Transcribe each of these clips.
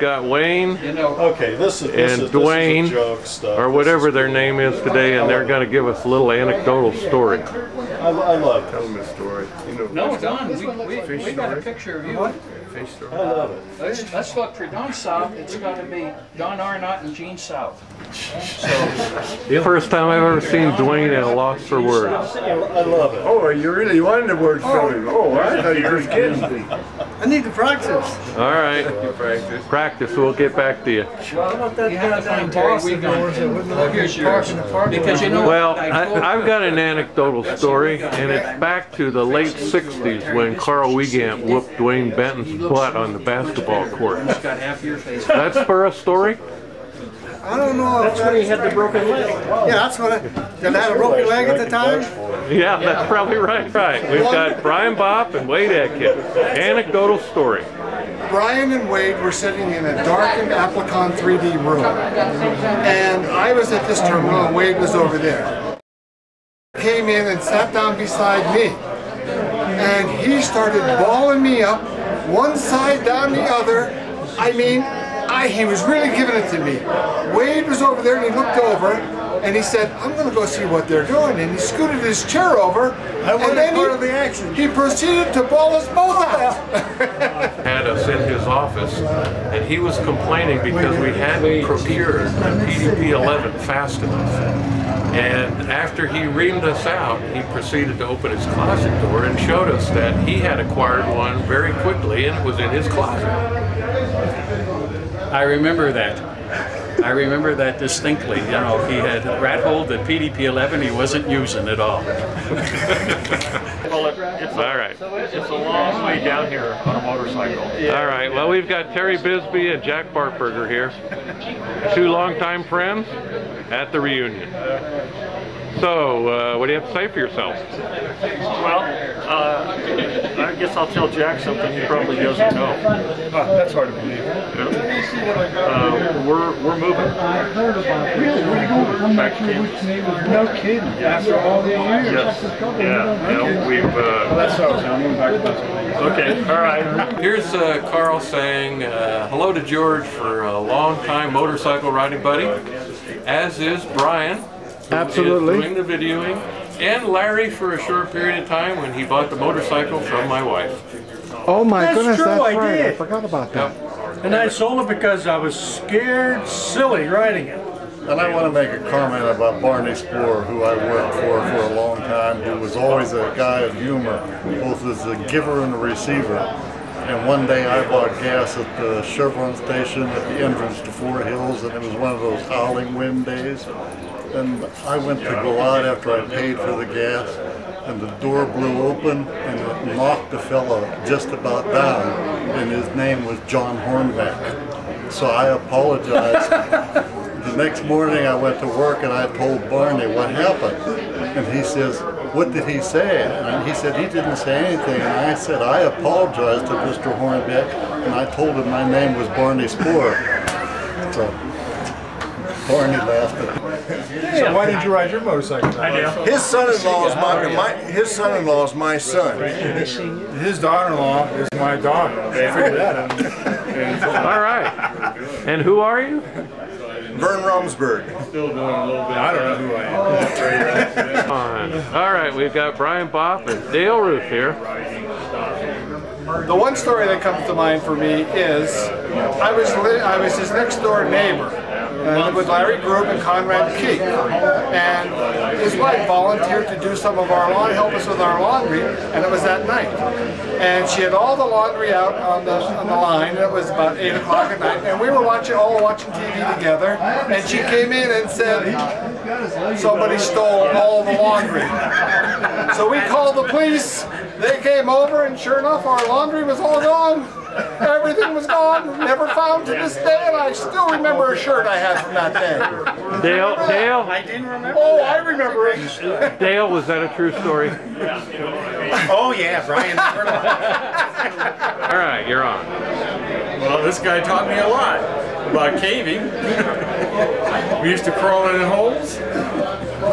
got Wayne Okay, this is Dwayne, joke stuff. or whatever their name is today, and they're going to give us a little anecdotal story. I love it. Tell them a story. You know, No, Don, we got a picture of you. face story. I love it. Let's look for Don South. It's got to be Don Arnott and Gene South. The first time I've ever seen Dwayne at a loss for words. I love it. Oh, you really wanted the word from him. Oh, I thought you were kidding me. I need to practice. All right, Practice. practice. We'll get back to you. How about that You have to goddamn find Terry Boston Wiegand. doors that wouldn't let Here's you park yours. in the parking Because you lot? know Well, what? I told- I've got an anecdotal story, and it's back to the late 60s when Carl Wiegand whooped Dwayne Benton's butt on the basketball court. He's got half your face. That's for a story? I don't know. That's when he had the broken leg. Yeah, that's what did I have a broken leg at the time? Yeah, that's probably right. Right. We've got Brian Bopp and Wade Atkins. Anecdotal story. Brian and Wade were sitting in a darkened Applicon 3D room, and I was at this terminal and Wade was over there. Came in and sat down beside me, and he started balling me up, one side down the other. I mean, he was really giving it to me. Wade was over there and he looked over and he said, I'm going to go see what they're doing. And he scooted his chair over. And then part of the action. he proceeded to ball us both out. Had us in his office, and he was complaining because we hadn't procured the PDP-11 fast enough. And after he reamed us out, he proceeded to open his closet door and showed us that he had acquired one very quickly, and it was in his closet. I remember that. I remember that distinctly. You know, he had rat-holed the PDP-11 he wasn't using at all. Well, it's All right. it's a long way down here on a motorcycle. All right. Well, we've got Terry Bisbee and Jack Bartberger here, two longtime friends at the reunion. So, what do you have to say for yourself? Well, I guess I'll tell Jack something he probably doesn't know. That's hard to believe. We're moving. Back to Kansas. No kidding. After all the years. Yes. Yeah. You know, we've. That's so. I'm moving back to Pennsylvania. Okay. All right. Here's Carl saying hello to George for a long-time motorcycle riding buddy, as is Brian. Absolutely. Doing the videoing, and Larry for a short period of time when he bought the motorcycle from my wife. Oh my That's goodness, true, that's I right. did. I forgot about that. And I sold it because I was scared silly riding it. And I want to make a comment about Barney Spoor, who I worked for a long time, who was always a guy of humor, both as a giver and a receiver. And one day I bought gas at the Chevron station at the entrance to Fort Hills, and it was one of those howling wind days. And I went to go out after I paid for the gas, and the door blew open and it knocked the fella just about down, and his name was John Hornbeck. So I apologized. The next morning I went to work and I told Barney what happened. And he says, what did he say? And he said he didn't say anything. And I said, I apologized to Mr. Hornbeck, and I told him my name was Barney Spoor. So Barney laughed at me. So why did you ride your motorcycle? His son-in-law is my son. His daughter-in-law is my daughter. Figure that out. All right. And who are you? Vern Rumsberg. I don't know who I am. All right, we've got Brian Bopp and Dale Ruth here. The one story that comes to mind for me is I was his next door neighbor. With Larry Grube and Conrad Keek, and his wife volunteered to do some of our laundry, help us with our laundry, and it was that night. And she had all the laundry out on the line, and it was about 8 o'clock at night, and we were all watching TV together, and she came in and said, somebody stole all the laundry. So we called the police, they came over, and sure enough, our laundry was all gone. Everything was gone, never found to this day, and I still remember a shirt I had from that day. Dale? I didn't remember. Oh, I remember it. Dale, was that a true story? Oh yeah, Brian. All right, you're on. Well, this guy taught me a lot about caving. We used to crawl in holes,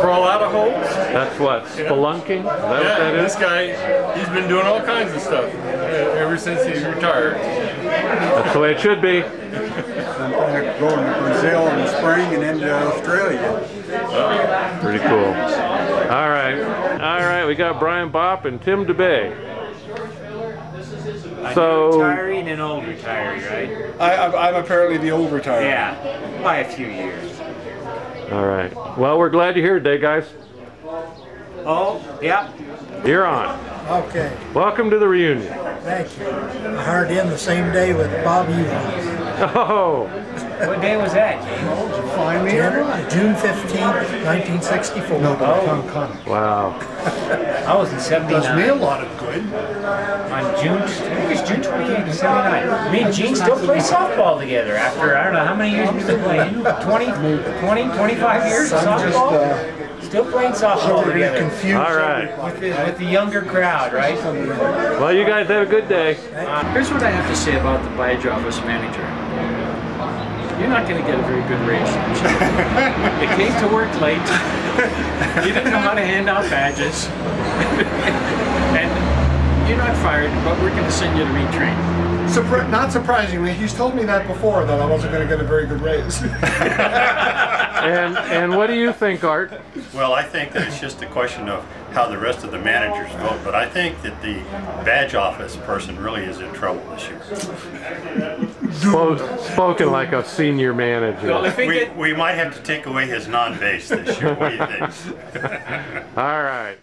crawl out of holes. That's what, spelunking? Is that what that This is? guy, he's been doing all kinds of stuff. ever since he retired. That's the way it should be. I'm going to Brazil in the spring and then to Australia. Pretty cool. All right, we got Brian Bopp and Tim DeBay. So, retiree and an old retiree, right? I'm apparently the old retiree. Yeah, by a few years. all right. Well, we're glad you're here today, guys. Oh, yeah. You're on. Okay, Welcome to the reunion. thank you. I hired in the same day with Bob Yuhas. Oh, What day was that, James? June 15th, 1964. wow. I was in 79. Does me a lot of good. On June, I think it was June 28th, 79. Me and Gene still play softball together after, I don't know how many years we've been playing. 20, 25 years of softball? Still playing softball together. All right. With the younger crowd, right? Well, you guys have a good day. Here's what I have to say about the badge office manager. You're not going to get a very good raise. You came to work late. You didn't know how to hand out badges. And you're not fired, but we're going to send you to retrain. Not surprisingly, he's told me that before, that I wasn't going to get a very good raise. And what do you think, Art? Well, I think that it's just a question of how the rest of the managers vote, but I think that the badge office person really is in trouble this year. Spoken like a senior manager. Well, if We might have to take away his non-base this year. What do you think? All right.